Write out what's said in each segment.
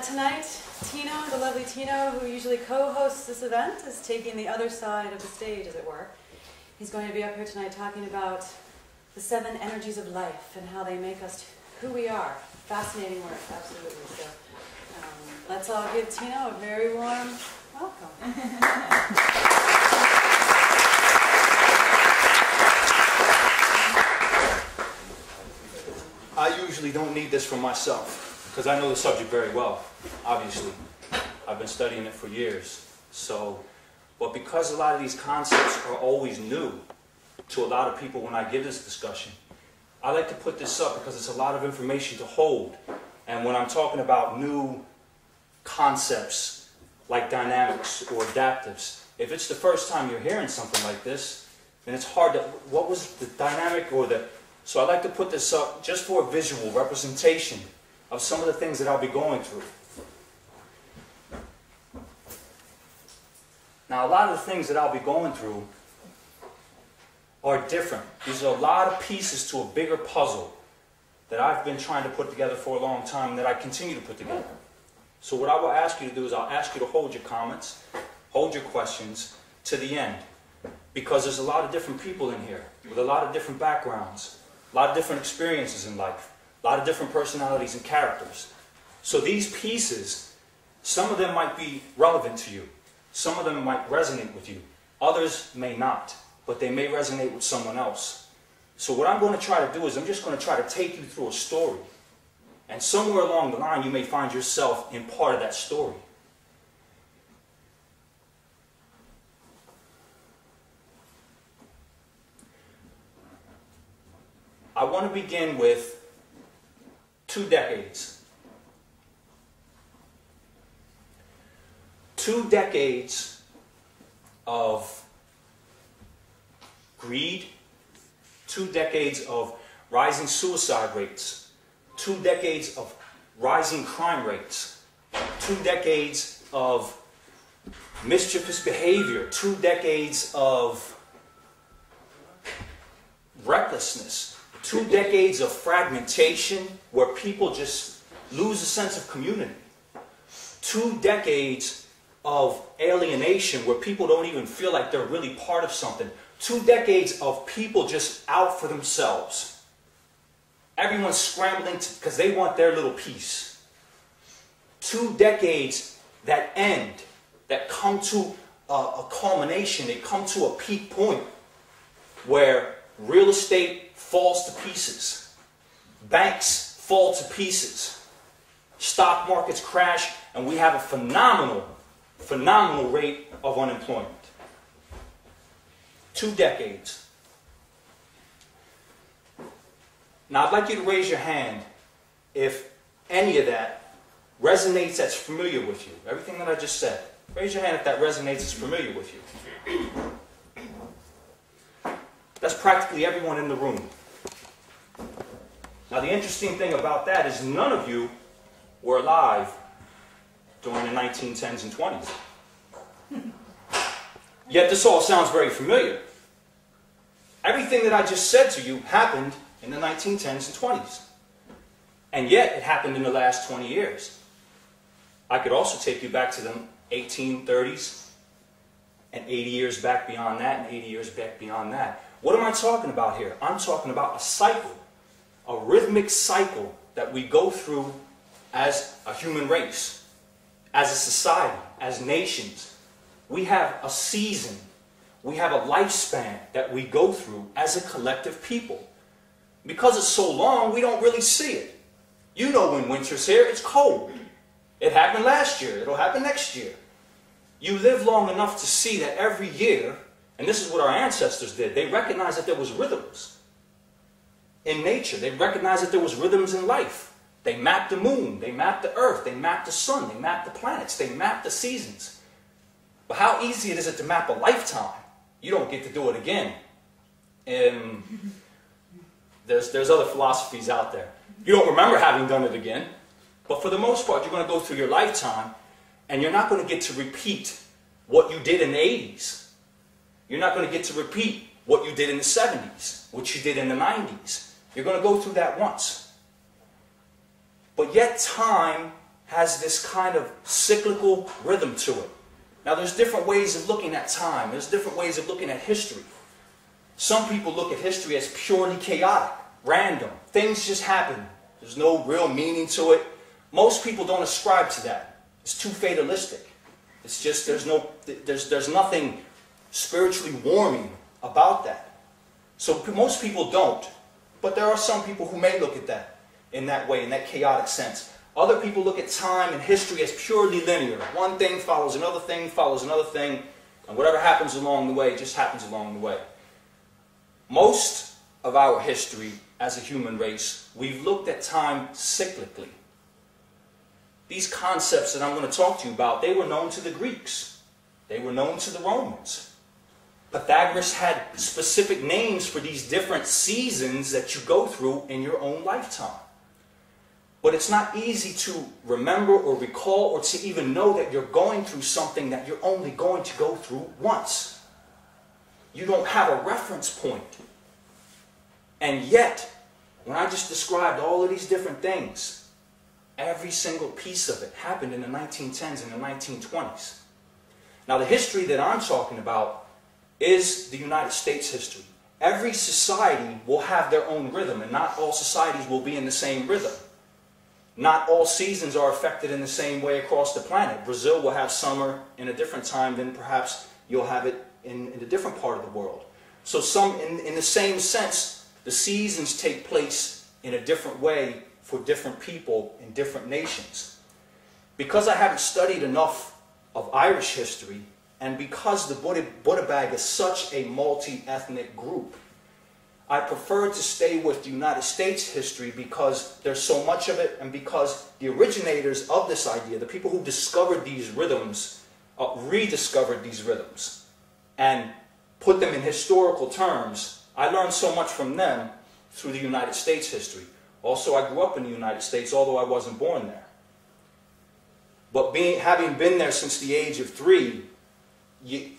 Tonight, Tino, the lovely Tino, who usually co-hosts this event, is taking the other side of the stage, as it were. He's going to be up here tonight talking about the 7 energies of life and how they make us who we are. Fascinating work, absolutely. So let's all give Tino a very warm welcome. I usually don't need this for myself, because I know the subject very well, obviously. I've been studying it for years. But because a lot of these concepts are always new to a lot of people when I give this discussion, I like to put this up because it's a lot of information to hold. And when I'm talking about new concepts like dynamics or adaptives, if it's the first time you're hearing something like this, then it's hard to, what was the dynamic or the... So I like to put this up just for a visual representation of some of the things that I'll be going through. Now, a lot of the things that I'll be going through are different. These are a lot of pieces to a bigger puzzle that I've been trying to put together for a long time and that I continue to put together. So what I will ask you to do is I'll ask you to hold your comments, hold your questions to the end. Because there's a lot of different people in here with a lot of different backgrounds, a lot of different experiences in life, a lot of different personalities and characters. So these pieces, some of them might be relevant to you. Some of them might resonate with you. Others may not, but they may resonate with someone else. So what I'm going to try to do is I'm just going to try to take you through a story. And somewhere along the line you may find yourself in part of that story. I want to begin with 2 decades. 2 decades of greed, 2 decades of rising suicide rates, 2 decades of rising crime rates, 2 decades of mischievous behavior, 2 decades of recklessness, 2 decades of fragmentation where people just lose a sense of community, 2 decades of alienation where people don't even feel like they're really part of something, 2 decades of people just out for themselves. Everyone's scrambling because they want their little piece. 2 decades that end, that come to a culmination, they come to a peak point where real estate falls to pieces, banks fall to pieces, stock markets crash, and we have a phenomenal rate of unemployment. 2 decades. Now I'd like you to raise your hand if any of that resonates, that's familiar with you. Everything that I just said. Raise your hand if that resonates, is familiar with you. That's practically everyone in the room. Now the interesting thing about that is none of you were alive during the 1910s and 20s. Yet this all sounds very familiar. Everything that I just said to you happened in the 1910s and 20s. And yet it happened in the last 20 years. I could also take you back to the 1830s and 80 years back beyond that and 80 years back beyond that. What am I talking about here? I'm talking about a cycle, a rhythmic cycle that we go through as a human race, as a society, as nations. We have a season, we have a lifespan that we go through as a collective people. Because it's so long, we don't really see it. You know when winter's here, it's cold. It happened last year, it'll happen next year. You live long enough to see that every year, and this is what our ancestors did, they recognized that there was rhythms in nature. They recognized that there was rhythms in life. They mapped the moon, they mapped the earth, they mapped the sun, they mapped the planets, they mapped the seasons. But how easy is it to map a lifetime? You don't get to do it again. There's other philosophies out there. You don't remember having done it again, but for the most part, you're going to go through your lifetime, and you're not going to get to repeat what you did in the 80s. You're not going to get to repeat what you did in the 70s, what you did in the 90s. You're going to go through that once. But yet time has this kind of cyclical rhythm to it. Now, there's different ways of looking at time. There's different ways of looking at history. Some people look at history as purely chaotic, random. Things just happen. There's no real meaning to it. Most people don't ascribe to that. It's too fatalistic. It's just there's nothing spiritually warming about that. So most people don't. But there are some people who may look at that in that way, in that chaotic sense. Other people look at time and history as purely linear. One thing follows another thing, follows another thing, and whatever happens along the way just happens along the way. Most of our history as a human race, we've looked at time cyclically. These concepts that I'm going to talk to you about, they were known to the Greeks. They were known to the Romans. Pythagoras had specific names for these different seasons that you go through in your own lifetime. But it's not easy to remember or recall or to even know that you're going through something that you're only going to go through once. You don't have a reference point. And yet, when I just described all of these different things, every single piece of it happened in the 1910s and the 1920s. Now, the history that I'm talking about is the United States history. Every society will have their own rhythm, and not all societies will be in the same rhythm. Not all seasons are affected in the same way across the planet. Brazil will have summer in a different time than perhaps you'll have it in a different part of the world. So in the same sense, the seasons take place in a different way for different people in different nations. Because I haven't studied enough of Irish history, and because the Buddha Bag is such a multi-ethnic group, I prefer to stay with the United States history because there's so much of it, and because the originators of this idea, the people who discovered these rhythms, rediscovered these rhythms and put them in historical terms. I learned so much from them through the United States history. Also, I grew up in the United States, although I wasn't born there. But having been there since the age of 3,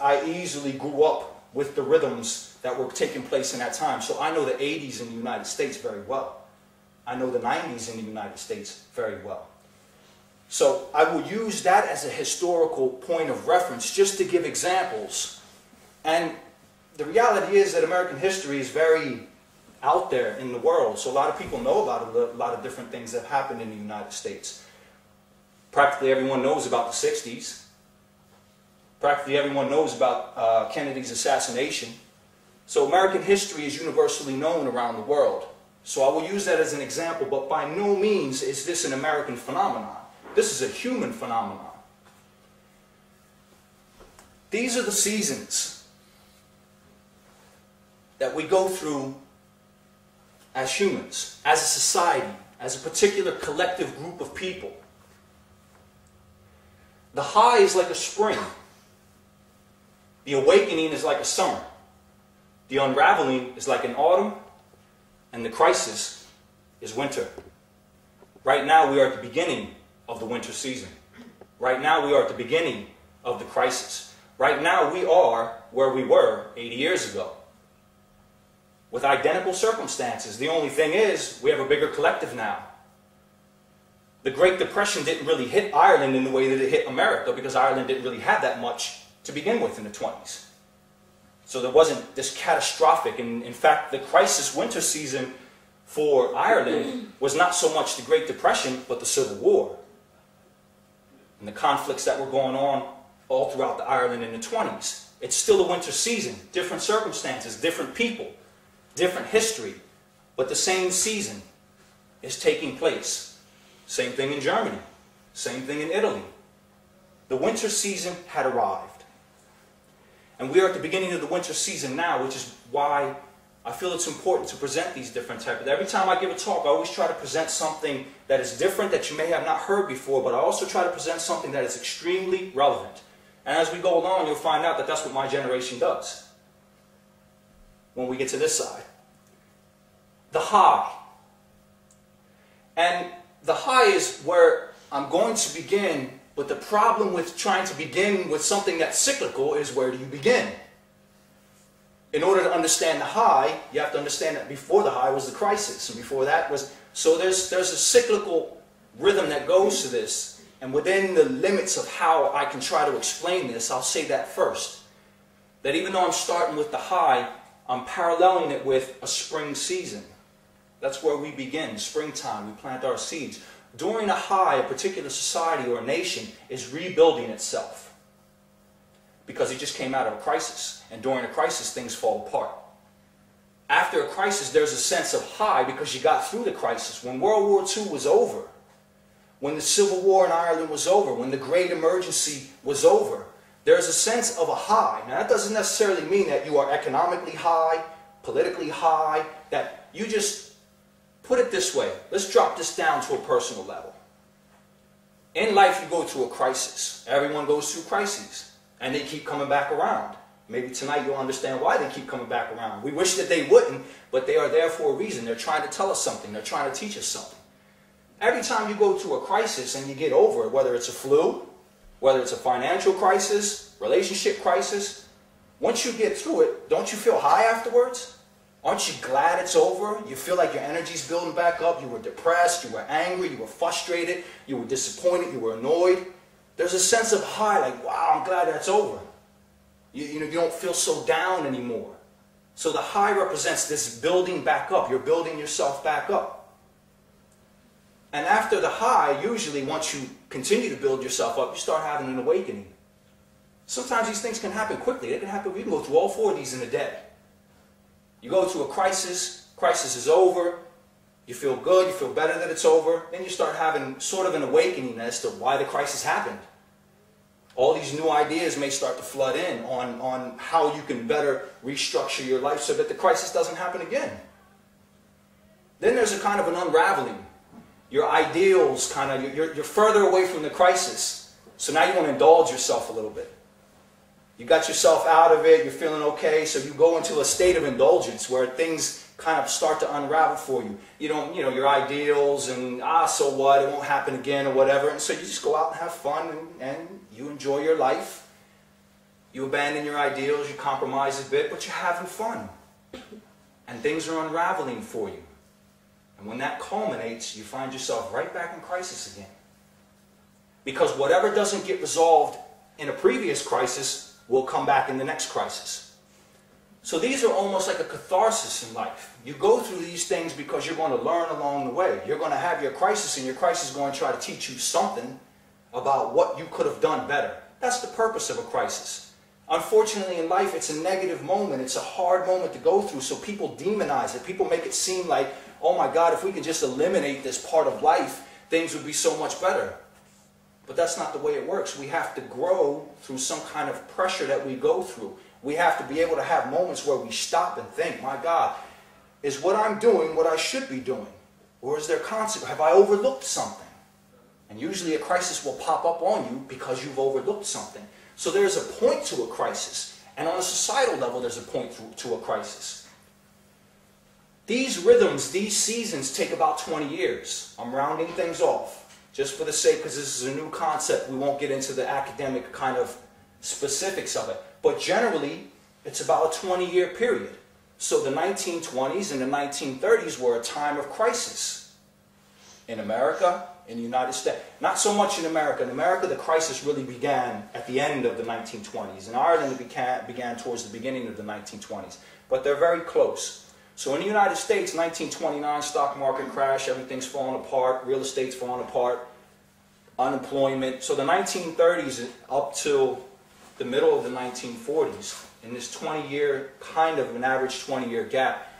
I easily grew up with the rhythms that were taking place in that time. So I know the 80s in the United States very well. I know the 90s in the United States very well. So I will use that as a historical point of reference just to give examples. And the reality is that American history is very out there in the world. So a lot of people know about a lot of different things that have happened in the United States. Practically everyone knows about the 60s. Practically everyone knows about Kennedy's assassination. So American history is universally known around the world. So I will use that as an example, but by no means is this an American phenomenon. This is a human phenomenon. These are the seasons that we go through as humans, as a society, as a particular collective group of people. The high is like a spring. The awakening is like a summer. The unraveling is like an autumn. And the crisis is winter. Right now we are at the beginning of the winter season. Right now we are at the beginning of the crisis. Right now we are where we were 80 years ago, with identical circumstances. The only thing is, we have a bigger collective now. The Great Depression didn't really hit Ireland in the way that it hit America, because Ireland didn't really have that much to begin with in the 20s. So there wasn't this catastrophic, and in fact the crisis winter season for Ireland was not so much the Great Depression, but the Civil War. And the conflicts that were going on all throughout the Ireland in the 20s. It's still a winter season, different circumstances, different people, different history, but the same season is taking place. Same thing in Germany, same thing in Italy. The winter season had arrived. And we are at the beginning of the winter season now, which is why I feel it's important to present these different types. Every time I give a talk, I always try to present something that is different, that you may have not heard before, but I also try to present something that is extremely relevant. And as we go along, you'll find out that that's what my generation does. When we get to this side. The high. And the high is where I'm going to begin, but the problem with trying to begin with something that's cyclical is, where do you begin? In order to understand the high, you have to understand that before the high was the crisis, and before that was... So there's a cyclical rhythm that goes to this. And within the limits of how I can try to explain this, I'll say that first. That even though I'm starting with the high, I'm paralleling it with a spring season. That's where we begin, springtime, we plant our seeds. During a high, a particular society or a nation is rebuilding itself. Because it just came out of a crisis. And during a crisis, things fall apart. After a crisis, there's a sense of high because you got through the crisis. When World War II was over, when the Civil War in Ireland was over, when the Great Emergency was over, there's a sense of a high. Now, that doesn't necessarily mean that you are economically high, politically high, that you just put it this way. Let's drop this down to a personal level. In life, you go through a crisis. Everyone goes through crises, and they keep coming back around. Maybe tonight you'll understand why they keep coming back around. We wish that they wouldn't, but they are there for a reason. They're trying to tell us something. They're trying to teach us something. Every time you go through a crisis and you get over it, whether it's a flu, whether it's a financial crisis, relationship crisis, once you get through it, don't you feel high afterwards? Aren't you glad it's over? You feel like your energy's building back up. You were depressed, you were angry, you were frustrated, you were disappointed, you were annoyed. There's a sense of high, like, wow, I'm glad that's over. You don't feel so down anymore. So the high represents this building back up. You're building yourself back up. And after the high, usually once you continue to build yourself up, you start having an awakening. Sometimes these things can happen quickly. They can happen. We can go through all four of these in a day. You go through a crisis is over, you feel good, you feel better that it's over, then you start having sort of an awakening as to why the crisis happened. All these new ideas may start to flood in on how you can better restructure your life so that the crisis doesn't happen again. Then there's a kind of an unraveling. Your ideals you're further away from the crisis. So now you want to indulge yourself a little bit. You got yourself out of it, you're feeling okay, so you go into a state of indulgence where things kind of start to unravel for you. Your ideals and, so what, it won't happen again or whatever. And so you just go out and have fun and you enjoy your life. You abandon your ideals, you compromise a bit, but you're having fun. And things are unraveling for you. And when that culminates, you find yourself right back in crisis again. Because whatever doesn't get resolved in a previous crisis will come back in the next crisis. So these are almost like a catharsis in life. You go through these things because you're going to learn along the way. You're going to have your crisis, and your crisis is going to try to teach you something about what you could have done better. That's the purpose of a crisis. Unfortunately, in life, it's a negative moment. It's a hard moment to go through, so people demonize it. People make it seem like, oh my God, if we could just eliminate this part of life, things would be so much better. But that's not the way it works. We have to grow through some kind of pressure that we go through. We have to be able to have moments where we stop and think, my God, is what I'm doing what I should be doing? Or is there consequence? Have I overlooked something? And usually a crisis will pop up on you because you've overlooked something. So there's a point to a crisis. And on a societal level, there's a point to a crisis. These rhythms, these seasons take about 20 years. I'm rounding things off. Just for the sake, because this is a new concept, we won't get into the academic kind of specifics of it. But generally, it's about a 20-year period. So the 1920s and the 1930s were a time of crisis. In America, in the United States. Not so much in America. In America, the crisis really began at the end of the 1920s. In Ireland, it began towards the beginning of the 1920s. But they're very close. So in the United States, 1929, stock market crash, everything's falling apart, real estate's falling apart, unemployment. So the 1930s up till the middle of the 1940s, in this 20-year, kind of an average 20-year gap,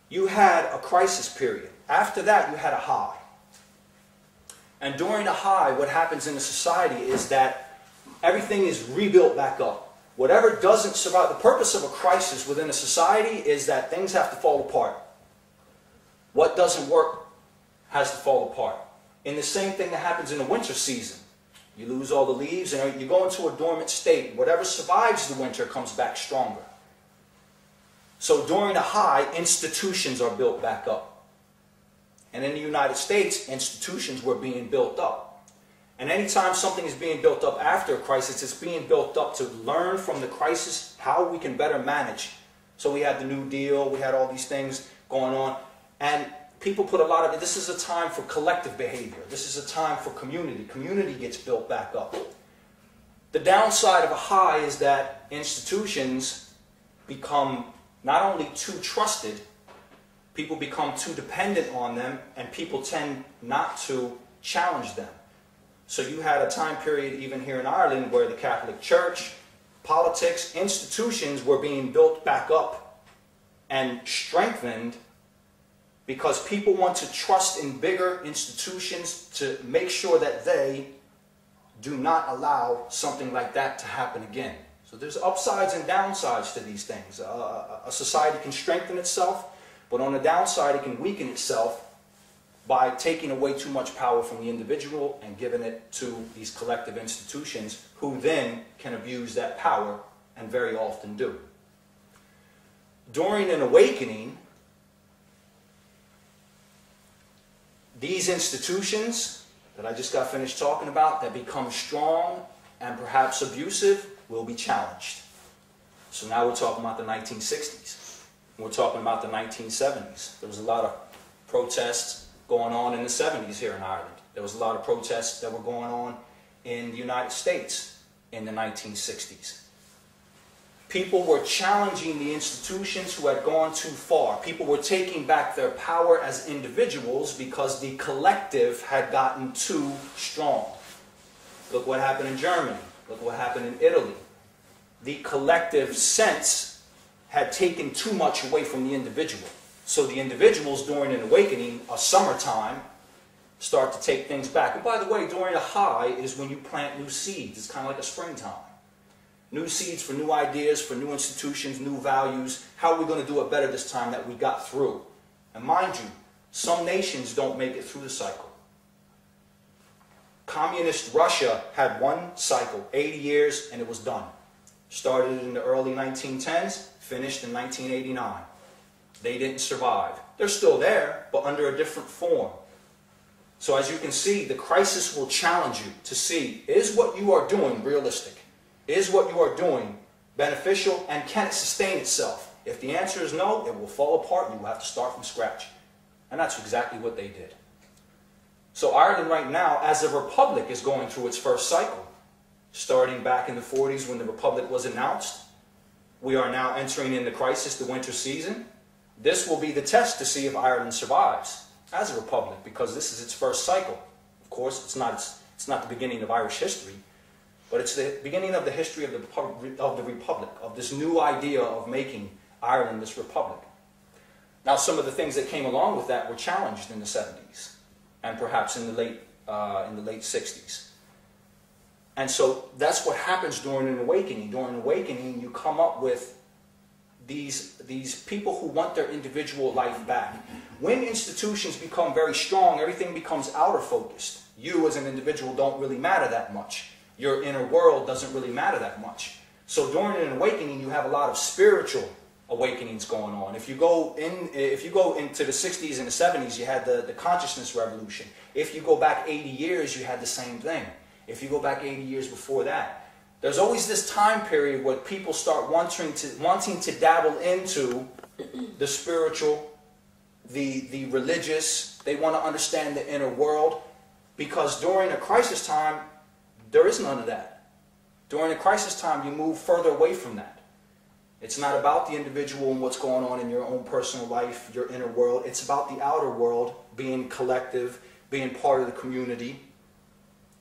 you had a crisis period. After that, you had a high. And during the high, what happens in a society is that everything is rebuilt back up. Whatever doesn't survive, the purpose of a crisis within a society is that things have to fall apart. What doesn't work has to fall apart. And the same thing that happens in the winter season. You lose all the leaves and you go into a dormant state. Whatever survives the winter comes back stronger. So during the high, institutions are built back up. And in the United States, institutions were being built up. And anytime something is being built up after a crisis, it's being built up to learn from the crisis how we can better manage. So we had the New Deal, we had all these things going on. And people put a lot of, this is a time for collective behavior. This is a time for community. Community gets built back up. The downside of a high is that institutions become not only too trusted, people become too dependent on them, and people tend not to challenge them. So you had a time period even here in Ireland where the Catholic Church, politics, institutions were being built back up and strengthened because people want to trust in bigger institutions to make sure that they do not allow something like that to happen again. So there's upsides and downsides to these things. A society can strengthen itself, but on the downside it can weaken itself by taking away too much power from the individual and giving it to these collective institutions who then can abuse that power and very often do. During an awakening, these institutions that I just got finished talking about that become strong and perhaps abusive will be challenged. So now we're talking about the 1960s. We're talking about the 1970s. There was a lot of protests going on in the 70s here in Ireland. There was a lot of protests that were going on in the United States in the 1960s. People were challenging the institutions who had gone too far. People were taking back their power as individuals because the collective had gotten too strong. Look what happened in Germany. Look what happened in Italy. The collective sense had taken too much away from the individual. So the individuals during an awakening, a summertime, start to take things back. And by the way, during a high is when you plant new seeds. It's kind of like a springtime. New seeds for new ideas, for new institutions, new values. How are we going to do it better this time that we got through? And mind you, some nations don't make it through the cycle. Communist Russia had one cycle, 80 years, and it was done. Started in the early 1910s, finished in 1989. They didn't survive. They're still there, but under a different form. So as you can see, the crisis will challenge you to see, is what you are doing realistic? Is what you are doing beneficial, and can it sustain itself? If the answer is no, it will fall apart and you will have to start from scratch. And that's exactly what they did. So Ireland right now, as a republic, is going through its first cycle. Starting back in the 40s when the republic was announced, we are now entering in the crisis, the winter season. This will be the test to see if Ireland survives as a republic, because this is its first cycle. Of course, it's not the beginning of Irish history, but it's the beginning of the history of the republic, of this new idea of making Ireland this republic. Now, some of the things that came along with that were challenged in the 70s, and perhaps in the late 60s. And so that's what happens during an awakening. During an awakening, you come up with these people who want their individual life back. When institutions become very strong, everything becomes outer focused. You as an individual don't really matter that much. Your inner world doesn't really matter that much. So during an awakening, you have a lot of spiritual awakenings going on. If you go into the 60s and the 70s, you had the consciousness revolution. If you go back 80 years, you had the same thing. If you go back 80 years before that, there's always this time period where people start wanting to dabble into the spiritual, the religious. They want to understand the inner world, because during a crisis time, there is none of that. During a crisis time, you move further away from that. It's not about the individual and what's going on in your own personal life, your inner world. It's about the outer world, being collective, being part of the community.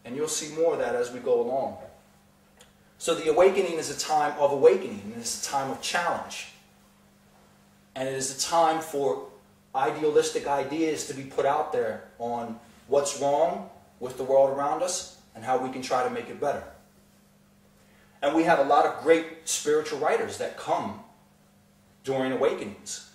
And you'll see more of that as we go along. So the awakening is a time of awakening, and it's a time of challenge. And it is a time for idealistic ideas to be put out there on what's wrong with the world around us and how we can try to make it better. And we have a lot of great spiritual writers that come during awakenings.